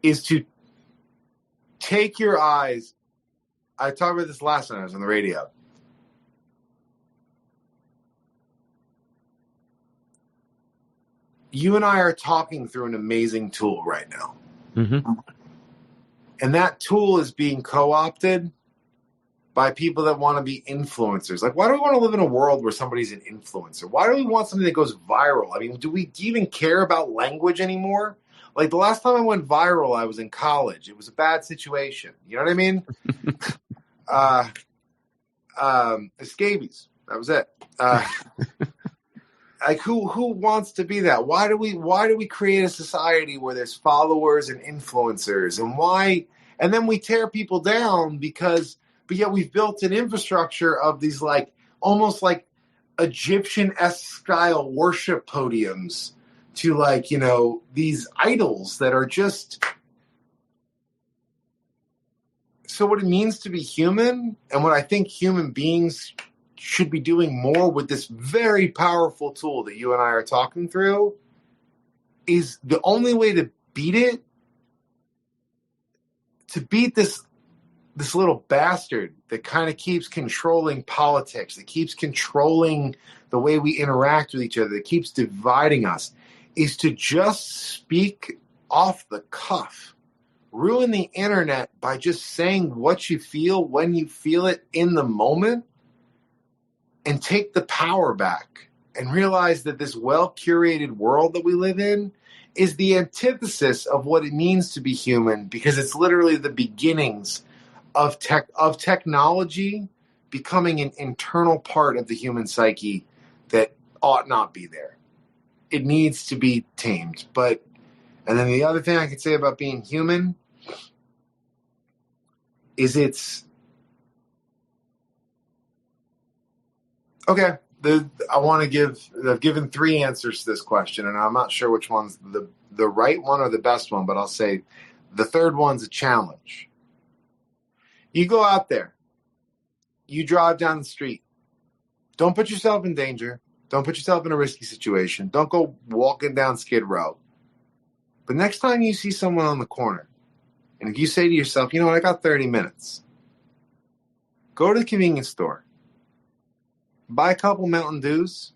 is to take your eyes. I talked about this last night. I was on the radio. You and I are talking through an amazing tool right now. Mm-hmm. And that tool is being co-opted by people that want to be influencers. Like, why do we want to live in a world where somebody's an influencer? Why do we want something that goes viral? I mean, do we even care about language anymore? Like, the last time I went viral, I was in college. It was a bad situation. You know what I mean? Scabies. That was it. Like, who wants to be that? Why do we create a society where there's followers and influencers? And why? And then we tear people down but yet we've built an infrastructure of these like almost like Egyptian-esque style worship podiums to like, you know, these idols that are just. So what it means to be human and what I think human beings should be doing more with this very powerful tool that you and I are talking through is the only way to beat it, to beat this little bastard that kind of keeps controlling politics, that keeps controlling the way we interact with each other, that keeps dividing us, is to just speak off the cuff. Ruin the internet by just saying what you feel when you feel it in the moment and take the power back and realize that this well-curated world that we live in is the antithesis of what it means to be human because it's literally the beginnings of technology becoming an internal part of the human psyche that ought not be there. It needs to be tamed. And then the other thing I could say about being human is okay. I've given 3 answers to this question, and I'm not sure which one's the right one or the best one, but I'll say the third one's a challenge. You go out there. You drive down the street. Don't put yourself in danger. Don't put yourself in a risky situation. Don't go walking down Skid Row. But next time you see someone on the corner, and if you say to yourself, you know what, I got 30 minutes. Go to the convenience store. Buy a couple Mountain Dews.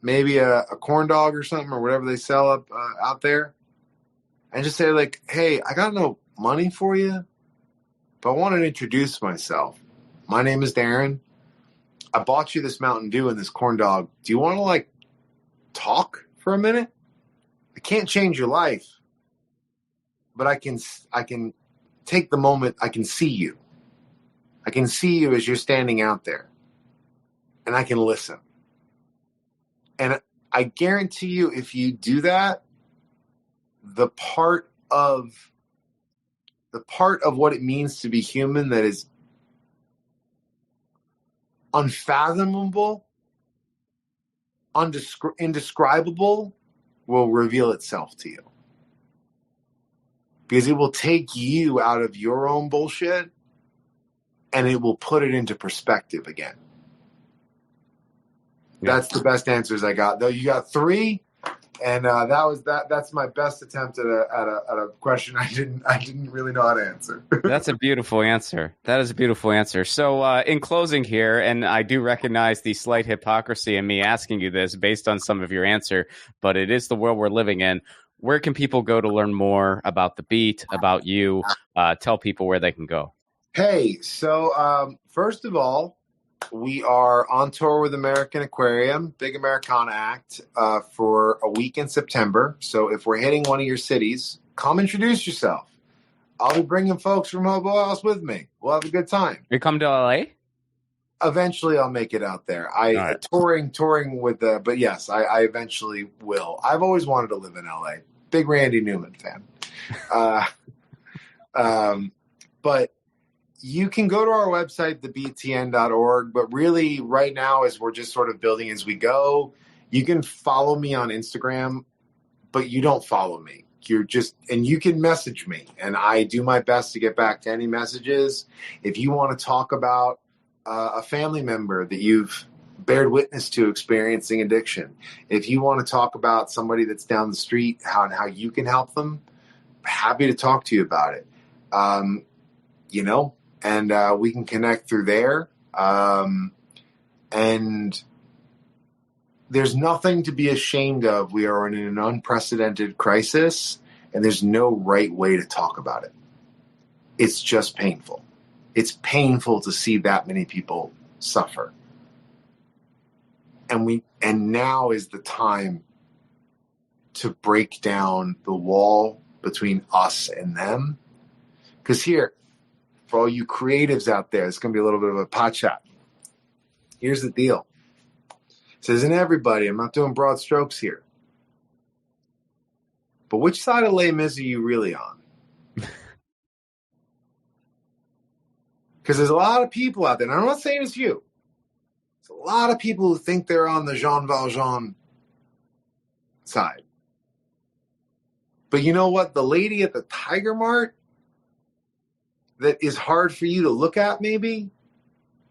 Maybe a corn dog or something or whatever they sell out there. And just say like, hey, I got no money for you, but I want to introduce myself. My name is Darrin. I bought you this Mountain Dew and this corn dog. Do you want to like talk for a minute? I can't change your life, but I can take the moment. I can see you. I can see you as you're standing out there, and I can listen. And I guarantee you, if you do that, the part of what it means to be human that is unfathomable, indescribable, will reveal itself to you. Because it will take you out of your own bullshit and it will put it into perspective again. Yeah. That's the best answers I got. Though you got 3, and that's my best attempt at a question I didn't really know how to answer. That's a beautiful answer. That is a beautiful answer. So in closing here, and I do recognize the slight hypocrisy in me asking you this based on some of your answer, but it is the world we're living in. Where can people go to learn more about the beat, about you? Tell people where they can go. Hey, so first of all, we are on tour with American Aquarium, big Americana act, for a week in September. So if we're hitting one of your cities, come introduce yourself. I'll be bringing folks from Hobo House with me. We'll have a good time. You come to LA? Eventually, I'll make it out there. Touring with but yes, I eventually will. I've always wanted to live in LA. Big Randy Newman fan. But you can go to our website, thebtn.org. But really, right now, as we're just sort of building as we go, you can follow me on Instagram, but you don't follow me. And you can message me, and I do my best to get back to any messages. If you want to talk about a family member that you've bared witness to experiencing addiction, if you want to talk about somebody that's down the street, how you can help them, happy to talk to you about it. And we can connect through there. And there's nothing to be ashamed of. We are in an unprecedented crisis, and there's no right way to talk about it. It's just painful. It's painful to see that many people suffer. And now is the time to break down the wall between us and them. Because here, for all you creatives out there, it's going to be a little bit of a pot shot. Here's the deal. This isn't everybody. I'm not doing broad strokes here. But which side of Les Mis are you really on? Because there's a lot of people out there, and I'm not saying it's you. There's a lot of people who think they're on the Jean Valjean side. But you know what? The lady at the Tiger Mart that is hard for you to look at, maybe,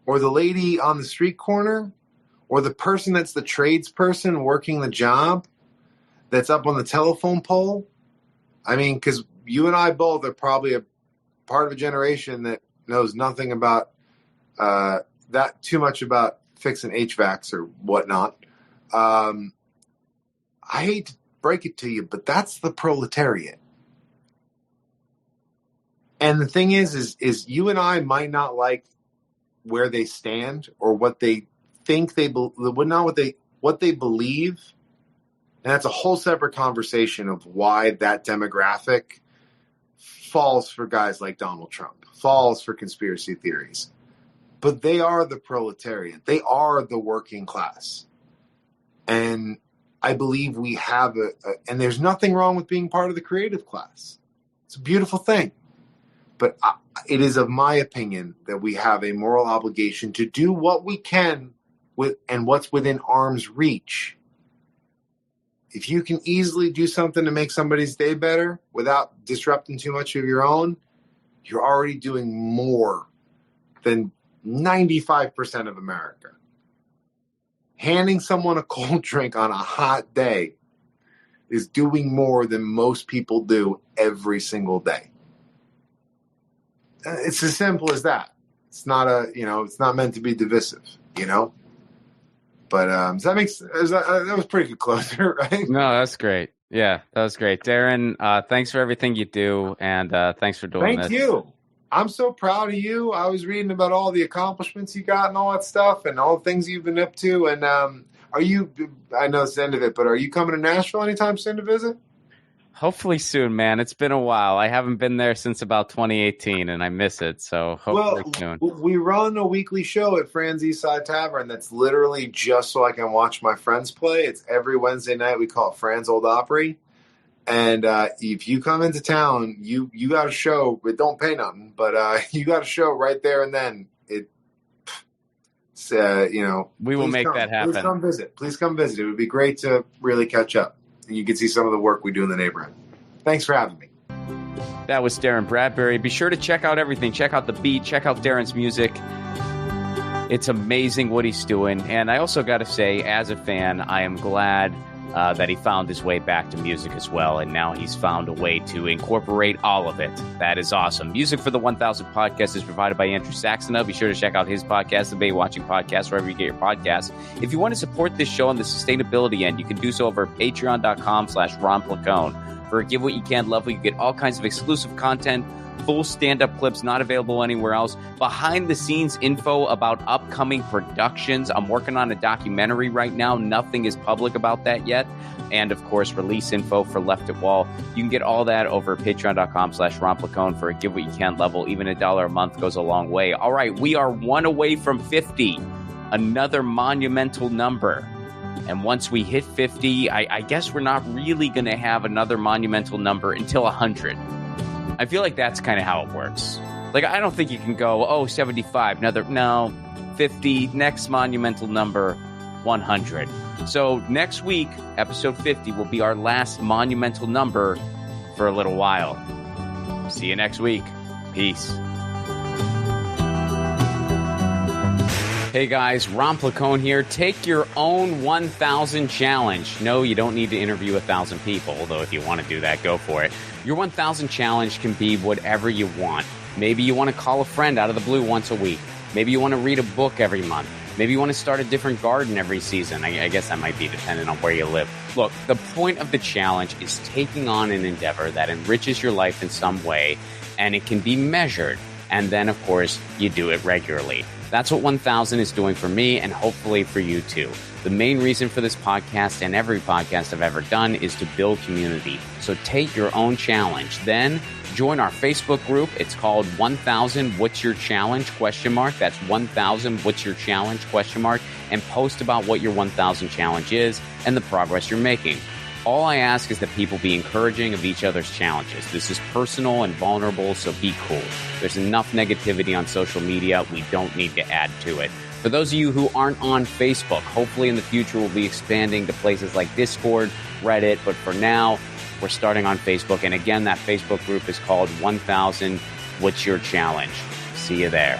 or the lady on the street corner, or the person that's the tradesperson working the job that's up on the telephone pole. I mean, because you and I both are probably a part of a generation that knows nothing about that too much about fixing HVACs or whatnot. I hate to break it to you, but that's the proletariat. And the thing is you and I might not like where they stand or what they think what they believe. And that's a whole separate conversation of why that demographic falls for guys like Donald Trump, falls for conspiracy theories. But they are the proletariat. They are the working class. And I believe we have and there's nothing wrong with being part of the creative class. It's a beautiful thing. But it is of my opinion that we have a moral obligation to do what we can and what's within arm's reach. If you can easily do something to make somebody's day better without disrupting too much of your own, you're already doing more than 95% of America. Handing someone a cold drink on a hot day is doing more than most people do every single day. It's as simple as that. It's not it's not meant to be divisive, But does that make sense? That was pretty good closer, right? No, that's great. Yeah, that was great. Darrin, thanks for everything you do, and thanks for doing this. Thank you. I'm so proud of you. I was reading about all the accomplishments you got and all that stuff and all the things you've been up to. And I know it's the end of it, but are you coming to Nashville anytime soon to visit? Hopefully soon, man. It's been a while. I haven't been there since about 2018, and I miss it. So hopefully soon. We run a weekly show at Fran's Eastside Tavern that's literally just so I can watch my friends play. It's every Wednesday night. We call it Fran's Old Opry. And if you come into town, you got a show. It don't pay nothing, but you got a show right there and then. We will make that happen. Please come visit. Please come visit. It would be great to really catch up. And you can see some of the work we do in the neighborhood. Thanks for having me. That was Darrin Bradbury. Be sure to check out everything. Check out the beat. Check out Darrin's music. It's amazing what he's doing. And I also got to say, as a fan, I am glad that he found his way back to music as well. And now he's found a way to incorporate all of it. That is awesome. Music for the 1000 podcast is provided by Andrew Saxena. Be sure to check out his podcast, the Bay Watching Podcast, wherever you get your podcasts. If you want to support this show on the sustainability end, you can do so over at patreon.com/Ron Placone. For a Give What You Can level, you get all kinds of exclusive content, full stand-up clips not available anywhere else, behind-the-scenes info about upcoming productions. I'm working on a documentary right now. Nothing is public about that yet. And, of course, release info for Left at Wall. You can get all that over at patreon.com/Ron Placone for a Give What You Can level. Even $1 a month goes a long way. All right, we are one away from 50, another monumental number. And once we hit 50, I guess we're not really going to have another monumental number until 100. I feel like that's kind of how it works. Like, I don't think you can go, 75, no, 50, next monumental number, 100. So next week, episode 50 will be our last monumental number for a little while. See you next week. Peace. Hey guys, Ron Placone here. Take your own 1,000 challenge. No, you don't need to interview 1,000 people, although if you want to do that, go for it. Your 1,000 challenge can be whatever you want. Maybe you want to call a friend out of the blue once a week. Maybe you want to read a book every month. Maybe you want to start a different garden every season. I guess that might be dependent on where you live. Look, the point of the challenge is taking on an endeavor that enriches your life in some way, and it can be measured. And then, of course, you do it regularly. That's what 1,000 is doing for me, and hopefully for you too. The main reason for this podcast and every podcast I've ever done is to build community. So take your own challenge. Then join our Facebook group. It's called 1,000 What's Your Challenge? ? That's 1,000 What's Your Challenge ? And post about what your 1,000 challenge is and the progress you're making. All I ask is that people be encouraging of each other's challenges. This is personal and vulnerable, so be cool. There's enough negativity on social media. We don't need to add to it. For those of you who aren't on Facebook, hopefully in the future we'll be expanding to places like Discord, Reddit, but for now, we're starting on Facebook. And again, that Facebook group is called 1,000 What's Your Challenge? See you there.